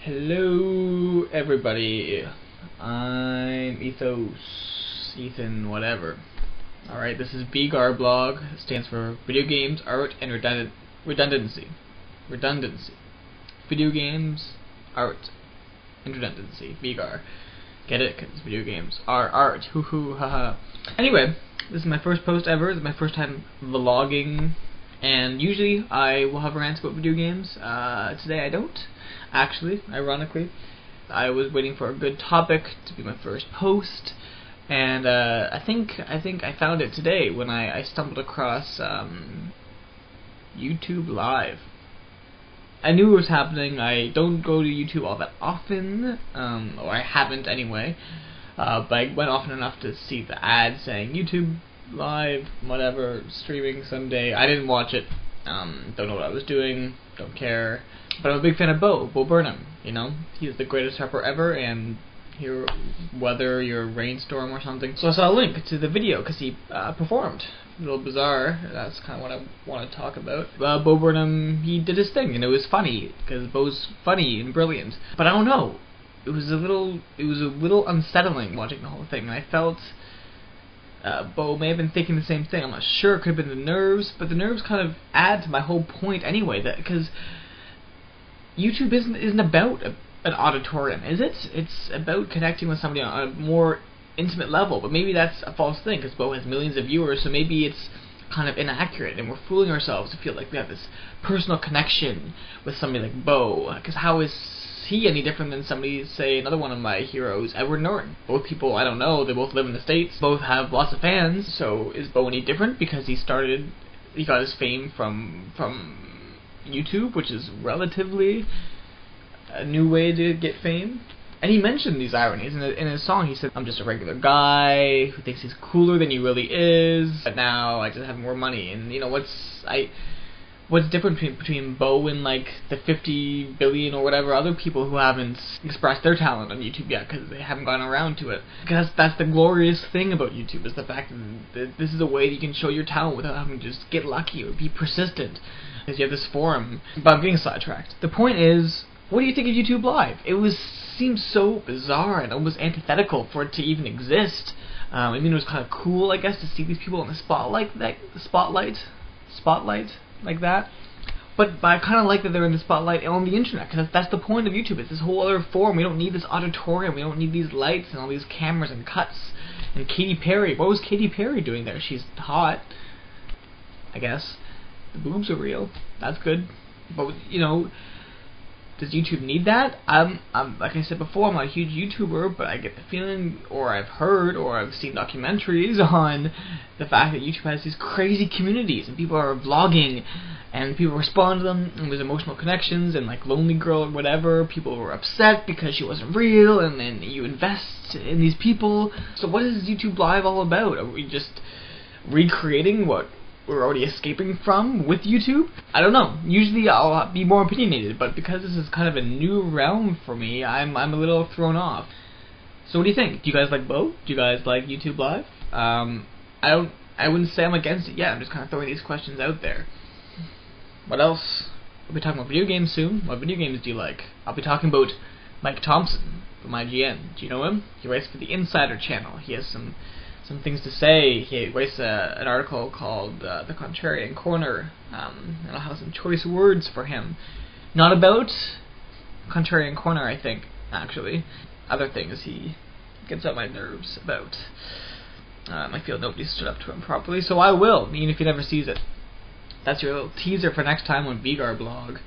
Hello everybody, I'm Ethos, Ethan whatever. Alright, this is VGAR blog. It stands for Video Games, Art, and Redundancy. Video Games, Art, and Redundancy. VGAR. Get it? 'Cause video games are art. Hoo hoo haha. Anyway, this is my first post ever. This is my first time vlogging. And usually I will have rants about video games. Today I don't. Actually, ironically, I was waiting for a good topic to be my first post, and I think I found it today when I stumbled across YouTube Live. I knew it was happening. I don't go to YouTube all that often, or I haven't anyway, but I went often enough to see the ad saying YouTube Live, whatever, streaming someday. I didn't watch it. Don't know what I was doing. Don't care. But I'm a big fan of Bo Burnham. You know, he's the greatest rapper ever, and here, whether you're a rainstorm or something. So I saw a link to the video because he performed. A little bizarre. That's kind of what I want to talk about. Bo Burnham, he did his thing, and it was funny because Bo's funny and brilliant. But I don't know. It was a little unsettling watching the whole thing, and I felt Bo may have been thinking the same thing. I'm not sure. It could have been the nerves, but the nerves kind of add to my whole point anyway. That because YouTube isn't about an auditorium, is it? It's about connecting with somebody on a more intimate level. But maybe that's a false thing because Bo has millions of viewers, so maybe it's kind of inaccurate, and we're fooling ourselves to feel like we have this personal connection with somebody like Bo. Because how is he any different than somebody, say, another one of my heroes, Edward Norton? Both people, I don't know, they both live in the States, both have lots of fans, so is Bo any different because he got his fame from YouTube, which is relatively a new way to get fame? And he mentioned these ironies in his song. He said, I'm just a regular guy who thinks he's cooler than he really is, but now I just have more money. And you know, what's different between Bo and like the 50 billion or whatever other people who haven't expressed their talent on YouTube yet because they haven't gotten around to it? Because that's the glorious thing about YouTube, is the fact that this is a way that you can show your talent without having to just get lucky or be persistent, because you have this forum. But I'm getting sidetracked. The point is, what do you think of YouTube Live? It seemed so bizarre and almost antithetical for it to even exist. I mean, it was kind of cool, I guess, to see these people in the spotlight like that. But I kind of like that they're in the spotlight on the internet, because that's the point of YouTube. It's this whole other forum. We don't need this auditorium. We don't need these lights and all these cameras and cuts. And Katy Perry, what was Katy Perry doing there? She's hot, I guess. The boobs are real. That's good. But you know, does YouTube need that? I'm like I said before, I'm not a huge YouTuber, but I get the feeling, or I've heard, or I've seen documentaries on the fact that YouTube has these crazy communities, and people are vlogging, and people respond to them, and there's emotional connections, and like Lonely Girl or whatever, people were upset because she wasn't real, and then you invest in these people. So what is YouTube Live all about? Are we just recreating what we're already escaping from with YouTube? I don't know. Usually I'll be more opinionated, but because this is kind of a new realm for me, I'm a little thrown off. So what do you think? Do you guys like Bo? Do you guys like YouTube Live? I wouldn't say I'm against it yet. I'm just kind of throwing these questions out there. What else? We'll be talking about video games soon. What video games do you like? I'll be talking about Mike Thompson from IGN. Do you know him? He writes for the Insider channel. He has some things to say. He writes an article called The Contrarian Corner, and I'll have some choice words for him. Not about Contrarian Corner, I think, actually. Other things he gets on my nerves about. I feel nobody stood up to him properly, so I will, even if he never sees it. That's your little teaser for next time on VGAR blog.